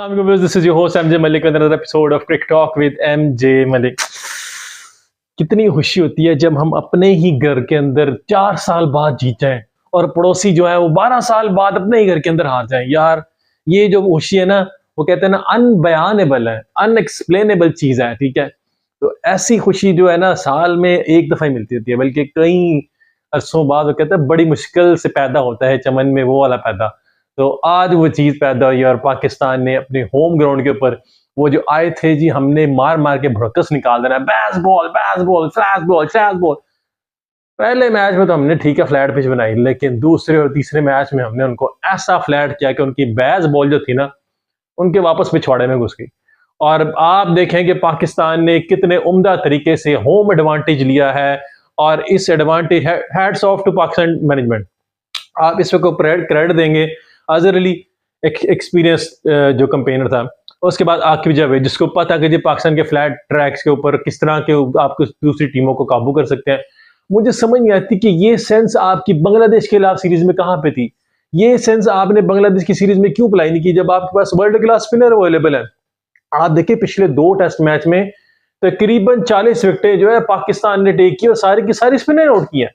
Assalamu alaikum viewers, this is your host MJ Malik with another episode of Cricket Talk with MJ Malik। कितनी खुशी होती है जब हम अपने ही घर के अंदर 4 साल बाद जीत जाएं और पड़ोसी जो है वो 12 साल बाद अपने ही घर के अंदर हार जाएं। यार ये जो खुशी है ना, वो कहते हैं ना, अनबयानेबल है, अनएक्सप्लेनेबल चीज है। ठीक है, तो ऐसी खुशी जो है ना साल में एक दफा ही मिलती होती है, बल्कि कई अरसों बाद वो कहते हैं बड़ी मुश्किल से पैदा होता है चमन में वो वाला पैदा। तो आज वो चीज पैदा हुई और पाकिस्तान ने अपने होम ग्राउंड के ऊपर वो जो आए थे जी, हमने मार मार के भड़कस निकाल देना, बैस ball, flash ball, flash ball. पहले मैच में तो हमने ठीक है फ्लैट पिच बनाई, लेकिन दूसरे और तीसरे मैच में हमने उनको ऐसा फ्लैट किया कि उनकी बैस बॉल जो थी ना, उनके वापस पिछवाड़े में घुस गई। और आप देखें कि पाकिस्तान ने कितने उम्दा तरीके से होम एडवांटेज लिया है, और इस advantage, hats off to Pakistan management. आप इस वक्त क्रेडिट देंगे अजहर अली, एक्सपीरियंस जो कंपेनर था। उसके बाद आकिब जावेद, जिसको पता कि जी पाकिस्तान के फ्लैट ट्रैक्स के ऊपर किस तरह के आप दूसरी टीमों को काबू कर सकते हैं। मुझे समझ नहीं आती कि ये सेंस आपकी बांग्लादेश के खिलाफ सीरीज में कहाँ पे थी। ये सेंस आपने बांग्लादेश की सीरीज में क्यों अप्लाई नहीं की जब आपके पास वर्ल्ड क्लास स्पिनर अवेलेबल है। आप देखिए पिछले 2 टेस्ट मैच में तकरीबन 40 विकेटें जो है पाकिस्तान ने टेक की और सारी की सारी स्पिनर आउट की है।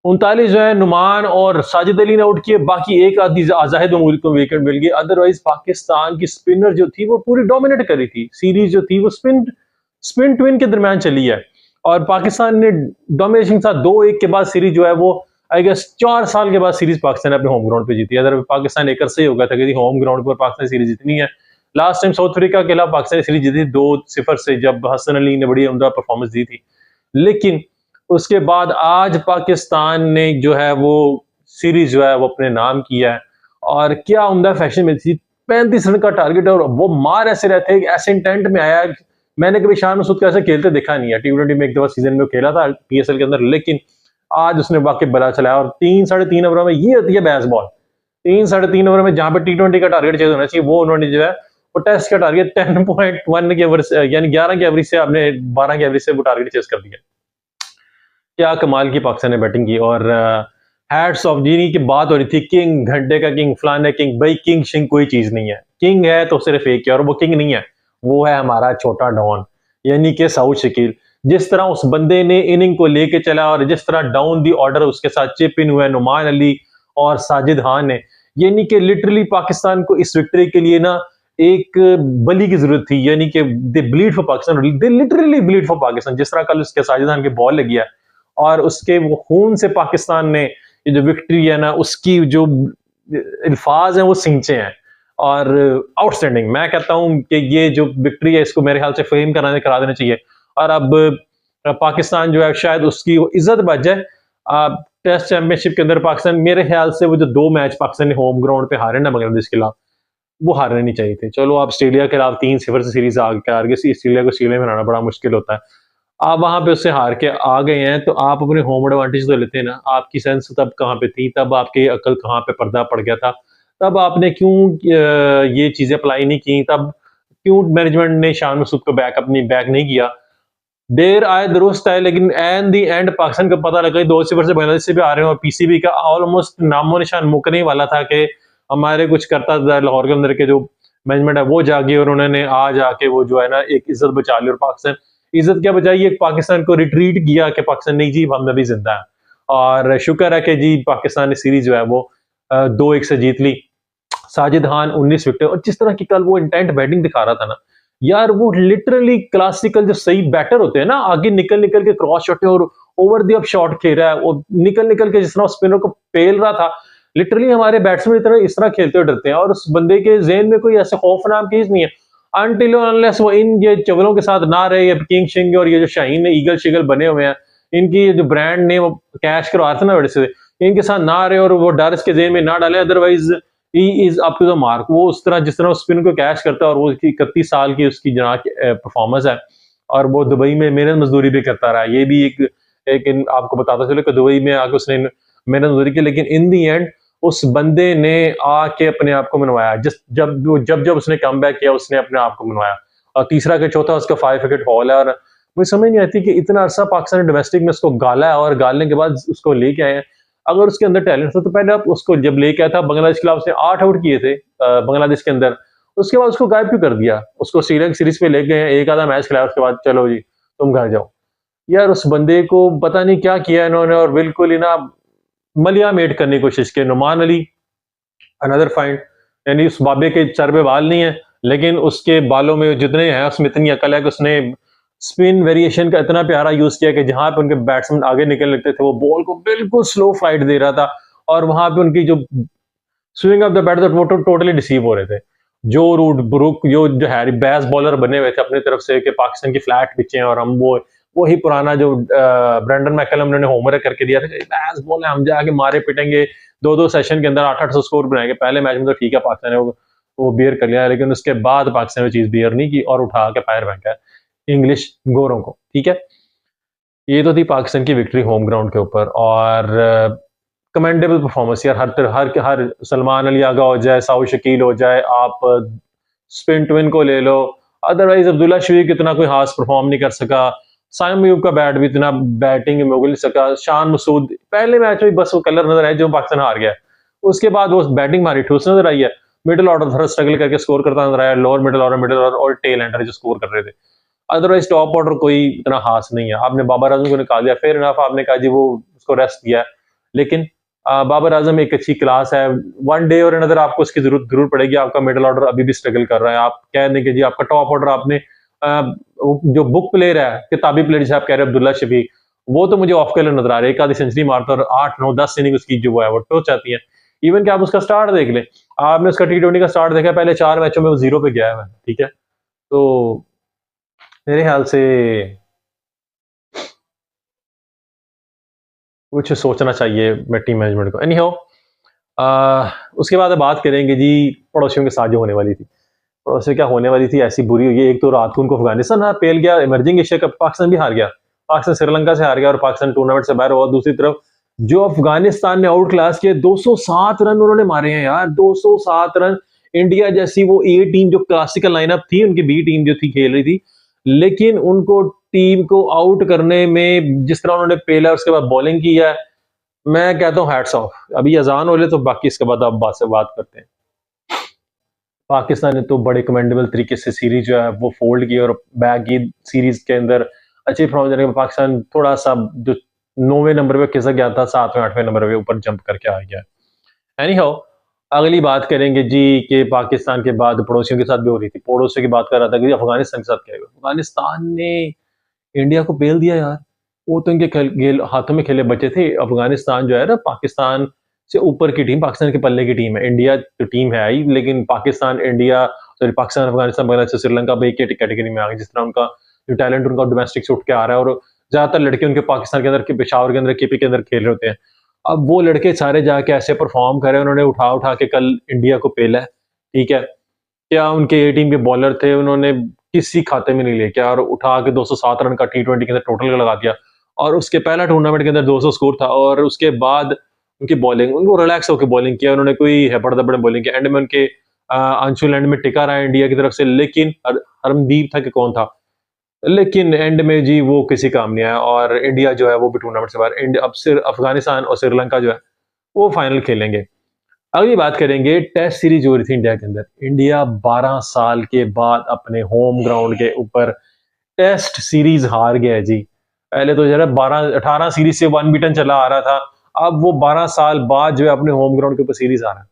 39 जो है नुमान और साजिद अली ने आउट किए, बाकी एक आधी जाहिद महमूद को विकेट मिल गई। अदरवाइज पाकिस्तान की स्पिनर जो थी वो पूरी डोमिनेट कर रही थी। सीरीज जो थी वो स्पिन ट्विन के दरमियान चली है और पाकिस्तान ने डोमिनेशन था। 2-1 के बाद सीरीज जो है वो आई गेस 4 साल के बाद सीरीज पाकिस्तान ने अपने होम ग्राउंड पे जीती। अदर पाकिस्तान एक अरसे ही होगा था कि होम ग्राउंड पर पाकिस्तान सीरीज जीतनी है। लास्ट टाइम साउथ अफ्रीका के खिलाफ पाकिस्तान सीरीज जीती 2-0 से, जब हसन अली ने बड़ी उम्दा परफॉर्मेंस दी थी। लेकिन उसके बाद आज पाकिस्तान ने जो है वो सीरीज जो है वो अपने नाम किया है, और क्या उम्दा फैशन में थी। 35 रन का टारगेट और वो मार ऐसे रहते हैं, ऐसे इंटेंट में आया। मैंने कभी शान मसूद को ऐसे खेलते देखा नहीं है। T20 में एक दफा सीजन में खेला था PSL के अंदर, लेकिन आज उसने वाकई बला चलाया। और 3-3.5 ओवर में ये होती है बैस बॉल। 3-3.5 ओवर में जहां पे T20 का टारगेट चेज होना चाहिए, वो उन्होंने जो है वो टेस्ट का टारगेट 10.1 के एवरेज, यानी 11 के एवरेज से आपने 12 के एवरेज से वो टारगेट चेज कर दिया। क्या कमाल की पाकिस्तान ने बैटिंग की। और हैट्स ऑफ, जिन्हीं की बात हो रही थी, किंग, घंटे का किंग, फलाने किंग, भाई किंग शिंग कोई चीज नहीं है। किंग है तो सिर्फ एक है, और वो किंग नहीं है, वो है हमारा छोटा डॉन, यानी कि साउथ शकील। जिस तरह उस बंदे ने इनिंग को लेके चला और जिस तरह डाउन दी ऑर्डर उसके साथ चिप इन हुए नुमान अली और साजिद खान ने, यानी कि लिटरली पाकिस्तान को इस विक्ट्री के लिए ना एक बली की जरूरत थी। यानी कि they bleed for Pakistan, they literally bleed for Pakistan. जिस तरह कल उसके साजिद खान की बॉल लगी है और उसके वो खून से पाकिस्तान ने ये जो विक्ट्री है ना, उसकी जो अल्फाज हैं वो सिंचे हैं, और आउटस्टैंडिंग। मैं कहता हूं कि ये जो विक्ट्री है इसको मेरे ख्याल से फेम करा देना चाहिए। और अब पाकिस्तान जो है शायद उसकी इज्जत बच जाए। टेस्ट चैंपियनशिप के अंदर पाकिस्तान, मेरे ख्याल से वो जो 2 मैच पाकिस्तान ने होम ग्राउंड पे हारे ना बांग्लादेश के खिलाफ, वो हारने नहीं चाहिए थे। चलो आप ऑस्ट्रेलिया के खिलाफ 3-0 से सीरीज हार गए, ऑस्ट्रेलिया को ऑस्ट्रेलिया में हराना बड़ा मुश्किल होता है। आप वहां पे उससे हार के आ गए हैं, तो आप अपने होम एडवांटेज तो लेते हैं ना। आपकी सेंस तब कहाँ पे थी, तब आपकी अकल कहाँ पे पर्दा पड़ गया था, तब आपने क्यों ये चीजें अप्लाई नहीं की, तब क्यों मैनेजमेंट ने शान मसूद को बैक नहीं किया। देर आए दुरुस्त आए, लेकिन एंड दी एंड पाकिस्तान को पता लगा 2-0 से बांग्लादेश से भी आ रहे हैं, और PCB का ऑलमोस्ट नामो निशान मुकने वाला था कि हमारे कुछ करता था। लाहौर के अंदर के जो मैनेजमेंट है वो जागी और उन्होंने आज आके वो जो है ना एक इज्जत बचा ली। और पाकिस्तान इज्जत क्या बचाई, पाकिस्तान को रिट्रीट किया कि पाकिस्तान नहीं जी, हम अभी जिंदा है। और शुक्र है कि जी पाकिस्तान ने सीरीज जो है वो 2-1 से जीत ली। साजिद खान 19 विकेट, और जिस तरह की कल वो इंटेंट बैटिंग दिखा रहा था ना यार, वो लिटरली क्लासिकल जो सही बैटर होते हैं ना, आगे निकल के क्रॉस शॉट और ओवर दी अप शॉट खेल रहा है, वो निकल के जिस तरह स्पिनर को पेल रहा था। लिटरली हमारे बैट्समैन इस तरह खेलते हुए डरते हैं, और उस बंदे के ज़हन में कोई ऐसे खौफ नाम की चीज नहीं है अनटिल अनलेस वो इन ये चवलों के साथ ना रहे। ये किंग शिंग और ये जो शाहीन ईगल शिगल बने हुए हैं, इनकी जो ब्रांड ने वो कैश करवा था ना बड़े से, इनके साथ ना रहे और वो डर इसके ज़हन में ना डाले। Otherwise he is up to the mark. वो उस तरह जिस तरह स्पिन को कैश करता है, और वो 31 साल की उसकी जना परफॉर्मेंस है, और वो दुबई में मेहनत मजदूरी भी करता रहा। ये भी एक आपको बताता चलो कि दुबई में आके उसने मेहनत मजदूरी की, लेकिन इन दी एंड उस बंदे ने आके अपने आप को मनवाया। जब उसने कम बैक किया, उसने अपने आप को मनवाया। और तीसरा के चौथा उसका 5 विकेट हॉल है। और मुझे समझ नहीं आती कि इतना अरसा पाकिस्तान ने डोमेस्टिक में उसको गाला है, और गालने के बाद उसको लेके आए हैं। अगर उसके अंदर टैलेंट था तो पहले आप उसको जब लेके आया था, बांग्लादेश के खिलाफ उसने 8 आउट किए थे बांग्लादेश के अंदर, उसके बाद उसको गायब क्यों कर दिया? उसको श्रीलंका सीरीज पे ले गए, एक आधा मैच खिलाया, उसके बाद चलो जी तुम घर जाओ। यार उस बंदे को पता नहीं क्या किया इन्होंने, और बिल्कुल ही ना मलिया मेट करने की कोशिश की। नुमान अली अनदर फाइंड, यानी उस बाबे के सर पे बाल नहीं है, लेकिन उसके बालों में जितने हैं उसमें इतनी अकल है कि उसने स्पिन वेरिएशन का इतना प्यारा यूज किया कि जहां पे उनके बैट्समैन आगे निकल लगते थे वो बॉल को बिल्कुल स्लो फ्लाइट दे रहा था, और वहां पे उनकी जो स्विंग ऑफ द बैट वो टोटली डिसीव हो रहे थे। जो रूट ब्रुक जो हैरी बैस बॉलर बने हुए थे अपनी तरफ से कि पाकिस्तान की फ्लैट पिचें, और हम वो ही पुराना जो ब्रेंडन मैकलम ने होमवर्क करके दिया था कि बैस बॉल है, हम जाके मारे पिटेंगे, दो दो सेशन के अंदर 800 स्कोर बनाएंगे। पहले मैच में तो ठीक है पाकिस्तान ने वो बियर कर लिया, लेकिन उसके बाद पाकिस्तान ने चीज बियर नहीं की और उठा के फायर फेंका है इंग्लिश गोरों को। ठीक है, ये तो थी पाकिस्तान की विक्ट्री होम ग्राउंड के ऊपर, और कमेंडेबल परफॉर्मेंस यार। हर सलमान अली आगा हो जाए, साउ शकील हो जाए, आप स्पिन ट्विन को ले लो, अदरवाइज अब्दुल्ला शफीक इतना कोई खास परफॉर्म नहीं कर सका। साइम अयूब का बैट भी इतना बैटिंग में उगल नहीं सका। शान मसूद पहले मैच में बस वो कलर नजर आया जो पाकिस्तान हार गया, उसके बाद वो बैटिंग मारी ठूस नजर आई है। मिडिल ऑर्डर थोड़ा स्ट्रगल करके स्कोर करता नजर आया, लोअर मिडिल ऑर्डर और टेल एंडर जो स्कोर कर रहे थे। अदरवाइज टॉप ऑर्डर कोई इतना खास नहीं है। आपने बाबर आजम को निकाल दिया, फेयर इनफ, आपने कहा जी वो उसको रेस्ट दिया, लेकिन बाबर आजम एक अच्छी क्लास है। वन डे और अनदर आपको उसकी जरूर पड़ेगी। आपका मिडिल ऑर्डर अभी भी स्ट्रगल कर रहा है। आप कह दें कि जी आपका टॉप ऑर्डर आपने जो बुक प्लेयर है, किताबी प्लेयर जिसे आप कह रहे हैं अब्दुल्ला शफीक, वो तो मुझे ऑफ कलर नजर आ रहा है। एक आधी सेंचुरी मारता और 8 9 10 इनिंग उसकी जो है वो टोच आती है। इवन कि आप उसका स्टार्ट देख लें, आपने उसका T20 का स्टार्ट देखा, पहले 4 मैचों में वो 0 पे गया है। ठीक है, तो मेरे ख्याल से कुछ सोचना चाहिए मैं टीम मैनेजमेंट को। एनी हाउ, उसके बाद बात करेंगे जी पड़ोसियों के साथ जो होने वाली थी। पड़ोसियों क्या होने वाली थी, ऐसी बुरी हुई है। एक तो रात को उनको अफगानिस्तान पेल गया, इमर्जिंग एशिया कप पाकिस्तान भी हार गया, पाकिस्तान श्रीलंका से हार गया और पाकिस्तान टूर्नामेंट से बाहर हुआ। दूसरी तरफ जो अफगानिस्तान ने आउट क्लास किए, 207 रन उन्होंने मारे हैं यार, 207 रन। इंडिया जैसी वो ए टीम जो क्लासिकल लाइनअप थी, उनकी बी टीम जो थी खेल रही थी, लेकिन उनको टीम को आउट करने में जिस तरह उन्होंने पेला, उसके बाद बॉलिंग की है, मैं कहता हूँ हैट्स ऑफ। अभी अजान हो ले तो बाकी इसके बाद आप बात से बात करते हैं। पाकिस्तान ने तो बड़े कमेंडेबल तरीके से सीरीज जो है वो फोल्ड की और बैक की। सीरीज के अंदर अच्छी परफॉर्मेंस देने के बाद पाकिस्तान थोड़ा सा जो 9वें नंबर पे खिसक गया था, 7वें 8वें नंबर पे ऊपर जंप करके आ गया। एनी हाउ, अगली बात करेंगे जी कि पाकिस्तान के बाद पड़ोसियों के साथ भी हो रही थी। पड़ोसियों की बात कर रहा था कि अफगानिस्तान के साथ क्या है। अफगानिस्तान ने इंडिया को पेल दिया यार। वो तो इनके हाथों में खेले बच्चे थे। अफगानिस्तान जो है ना, पाकिस्तान से ऊपर की टीम, पाकिस्तान के पल्ले की टीम है। इंडिया तो टीम है ही, लेकिन पाकिस्तान इंडिया सॉरी पाकिस्तान अफगानिस्तान बांग्लादेश श्रीलंका भी एक कैटेगरी में आ गई। जिस तरह उनका जो टैलेंट उनका डोमेस्टिक से उठ के आ रहा है, और ज्यादातर लड़के उनके पाकिस्तान के अंदर के पेशावर के अंदर केपी के अंदर खेल रहे होते हैं। अब वो लड़के सारे जाके ऐसे परफॉर्म करे, उन्होंने उठा उठा के कल इंडिया को पेला है। ठीक है, क्या उनके ए टीम के बॉलर थे, उन्होंने किसी खाते में नहीं लेके और उठा के 207 रन का T20 के अंदर टोटल लगा दिया। और उसके पहला टूर्नामेंट के अंदर 200 स्कोर था, और उसके बाद उनकी बॉलिंग, उनको रिलैक्स होकर बॉलिंग किया उन्होंने, कोई हेपड़ दबड़ बॉलिंग किया। एंड में उनके अंशुल एंड में टिका रहा इंडिया की तरफ से, लेकिन हरमदीप था कि कौन था, लेकिन एंड में जी वो किसी काम नहीं आया, और इंडिया जो है वो भी टूर्नामेंट से बाहर। अब सिर्फ अफगानिस्तान और श्रीलंका जो है वो फाइनल खेलेंगे। अगली बात करेंगे टेस्ट सीरीज हो रही थी इंडिया के अंदर। इंडिया 12 साल के बाद अपने होम ग्राउंड के ऊपर टेस्ट सीरीज हार गया है जी। पहले तो जरा 12 18 सीरीज से वन बीटन चला आ रहा था, अब वो 12 साल बाद जो है अपने होम ग्राउंड के ऊपर सीरीज आ रहा है।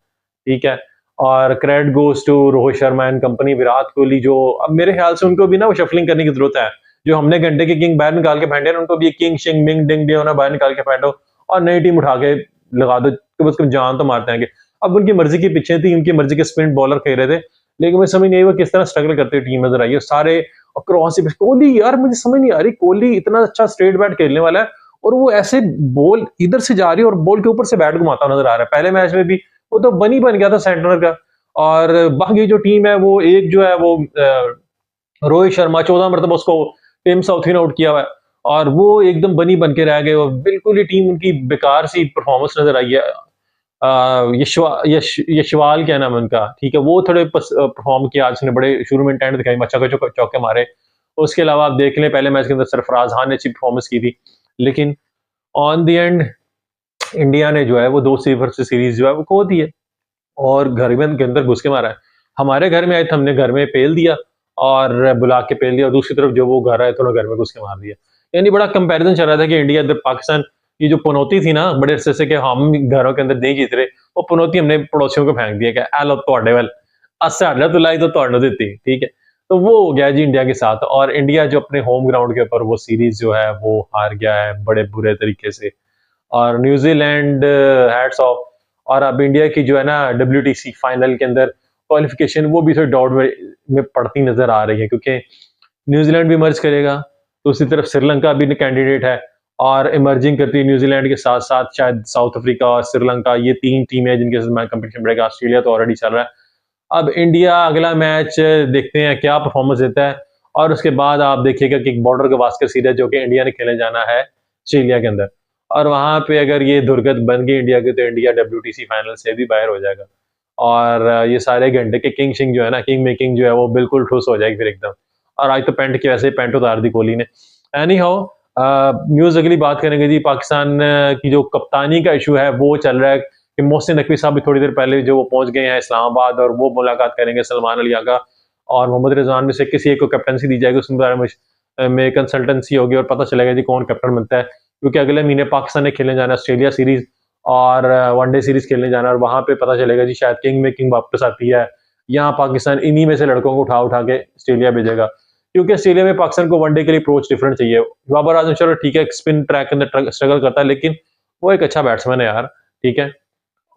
ठीक है, और credit goes to Rohit Sharma and company, Virat Kohli, जो अब मेरे ख्याल से उनको भी ना वो शफलिंग करने की जरूरत है। जो हमने घंटे के किंग बाहर निकाल के फेंटे हैं, उनको भी किंग शिंग मिंग डिंग डिंग बाहर निकाल के फेंटो और नई टीम उठा के लगा दो, तो उसको जान तो मारते हैं। अब उनकी मर्जी के पीछे थी, उनकी मर्जी के स्पिन बॉलर खेल रहे थे, लेकिन मुझे समझ नहीं आई वो किस तरह स्ट्रगल करते हुए टीम नजर आई है सारे क्रॉस। कोहली यार मुझे समझ नहीं आ रही, कोहली इतना अच्छा स्ट्रेट बैट खेलने वाला है और वो ऐसे बॉल इधर से जा रही है और बॉल के ऊपर से बैट घुमाता नजर आ रहा है। पहले मैच में भी वो तो बनी बन गया था सेंटर का। और बाकी जो टीम है वो एक जो है वो रोहित शर्मा 14 मरतबा उसको टिम साउथी ने आउट किया हुआ है, और वो एकदम बनी बन के रह गए। और बिल्कुल ही टीम उनकी बेकार सी परफॉर्मेंस नजर आई है। यशवाल क्या नाम है उनका, ठीक है, वो थोड़े परफॉर्म किया आज ने, बड़े शुरू में इंटेंट दिखाई, मच्छा को चौके मारे। उसके अलावा आप देख लें पहले मैच के अंदर सरफराज खान ने अच्छी परफॉर्मेंस की थी, लेकिन ऑन द एंड इंडिया ने जो है वो 2-0 से सीरीज जो है वो खो दी है और घर में के अंदर घुस के मारा है। हमारे घर में आए थे, हमने घर में पेल दिया और बुला के पेल दिया, और दूसरी तरफ जो वो घर आए तो उन्होंने घर में घुस के मार दिया। यानी बड़ा कंपैरिजन चल रहा था कि इंडिया इधर पाकिस्तान की जो पनौती थी ना बड़े अरसे से कि हम घरों के अंदर नहीं जीत रहे, वो पनौती हमने पड़ोसियों को फेंक दिया कि ए लो तुहाडे वल, अस साडा तुलाई तो तुहानू दित्ती, ठीक है। तो वो हो गया जी इंडिया के साथ, और इंडिया जो अपने होम ग्राउंड के ऊपर वो सीरीज जो है वो हार गया है बड़े बुरे तरीके से। और न्यूजीलैंड हैट्स ऑफ। और अब इंडिया की जो है ना डब्ल्यूटीसी फाइनल के अंदर क्वालिफिकेशन वो भी थोड़ी डाउट में पड़ती नजर आ रही है, क्योंकि न्यूजीलैंड भी मर्ज करेगा, तो उसी तरफ श्रीलंका भी कैंडिडेट है, और इमर्जिंग करती है न्यूजीलैंड के साथ साथ शायद साउथ अफ्रीका और श्रीलंका, ये 3 टीमें हैं जिनके साथ कंपटीशन बढ़ेगा। ऑस्ट्रेलिया तो ऑलरेडी चल रहा है। अब इंडिया अगला मैच देखते हैं क्या परफॉर्मेंस देता है, और उसके बाद आप देखिएगा कि एक बॉर्डर गवास्कर सीरीज जो कि इंडिया ने खेलने जाना है ऑस्ट्रेलिया के अंदर, और वहां पे अगर ये दुर्गत बन गई इंडिया की तो इंडिया डब्ल्यूटीसी फाइनल से भी बाहर हो जाएगा। और ये सारे घंटे के किंग शिंग जो है ना, किंग मेकिंग जो है वो बिल्कुल ठुस हो जाएगी फिर एकदम। और आज तो पेंट की वैसे ही पेंट उतार दी कोहली ने। एनी हाउ, न्यूज अगली बात करेंगे जी, पाकिस्तान की जो कप्तानी का इशू है वो चल रहा है कि मोहसिन नकवी साहब भी थोड़ी देर पहले जो वो पहुंच गए हैं इस्लामाबाद, और वो मुलाकात करेंगे सलमान अली आगा और मोहम्मद रिजवान में से किसी एक को कैप्टनसी दी जाएगी, उसके बारे में कंसल्टेंसी होगी और पता चलेगा जी कौन कैप्टन बनता है। क्योंकि अगले महीने पाकिस्तान ने खेलने जाना है ऑस्ट्रेलिया सीरीज और वनडे सीरीज खेलने जाना है, और वहां पे पता चलेगा जी शायद किंग मेकिंग वापस आती है, यहाँ पाकिस्तान इन्हीं में से लड़कों को उठा उठा के ऑस्ट्रेलिया भेजेगा। क्योंकि ऑस्ट्रेलिया में पाकिस्तान को वनडे के लिए अप्रोच डिफरेंट चाहिए। बाबर आजम चलो ठीक है स्पिन ट्रैक के अंदर स्ट्रगल करता है, लेकिन वो एक अच्छा बैट्समैन है यार, ठीक है।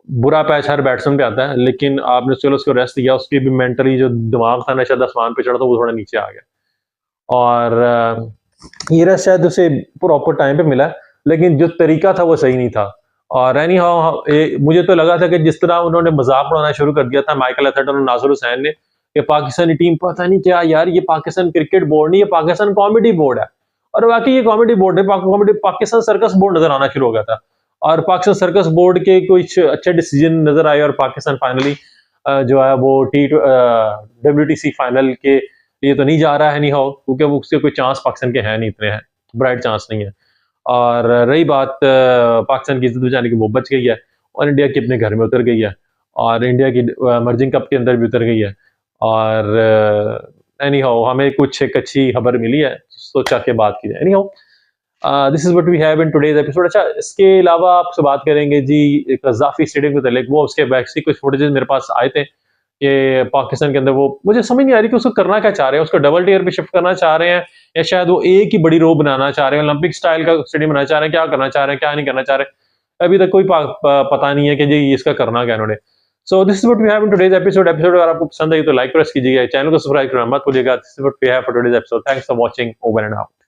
बुरा पैच हर बैट्समैन पे आता है, लेकिन आपने चलो उसको रेस्ट दिया, उसकी भी मेंटली जो दिमाग था ना शायद आसमान पे चढ़ा, तो वो थोड़ा नीचे आ गया। और ये रेस्ट शायद उसे प्रॉपर टाइम पे मिला, लेकिन जो तरीका था वो सही नहीं था। और एनी हाउ मुझे तो लगा था कि जिस तरह उन्होंने मजाक उड़ाना शुरू कर दिया था माइकल एथर्टन और नासिर हुसैन ने कि पाकिस्तानी टीम पता नहीं क्या यार, ये पाकिस्तान क्रिकेट बोर्ड नहीं, ये पाकिस्तान कॉमेडी बोर्ड है। और वाकई ये कॉमेडी बोर्ड है, पाकिस्तान सर्कस बोर्ड नजर आना शुरू हो गया था। और पाकिस्तान सर्कस बोर्ड के कुछ अच्छे डिसीजन नजर आए, और पाकिस्तान फाइनली जो है वो डब्ल्यूटीसी फाइनल के लिए तो नहीं जा रहा है, नहीं हो, क्योंकि वो उसके कोई चांस पाकिस्तान के हैं नहीं, इतने हैं ब्राइट चांस नहीं है। और रही बात पाकिस्तान की इज्जत बचाने की, वो बच गई है, और इंडिया की अपने घर में उतर गई है, और इंडिया की मर्जिंग कप के अंदर भी उतर गई है। और एनी हाउ हमें कुछ एक अच्छी खबर मिली है, सोचा के बात की जाए। Anyhow this is what we have in today's episode. अच्छा, इसके अलावा आपसे बात करेंगे जी एक कज़ाफी स्टेडियम के तले, वो उसके बैक से कुछ फुटेजेस मेरे पास आए थे कि पाकिस्तान के अंदर वो मुझे समझ नहीं आ रही कि उसको करना क्या चाह रहे हैं, उसको डबल टियर पे शिफ्ट करना चाह रहे हैं, या शायद वो एक ही बड़ी रो बनाना चाह रहे हैं, ओलंपिक स्टाइल का स्टेडियम बनाना चाह रहे हैं, क्या करना चाह रहे हैं क्या नहीं करना चाह रहे, अभी तक कोई पता नहीं है कि जी इसका करना क्या इन्होंने। So this is what we have in today's episode. अगर आपको पसंद आई तो लाइक प्रेस कीजिएगा, चैनल को सब्सक्राइब करना मत भूलिएगा। This is what we have for today's episode. Thanks for watching, over and out.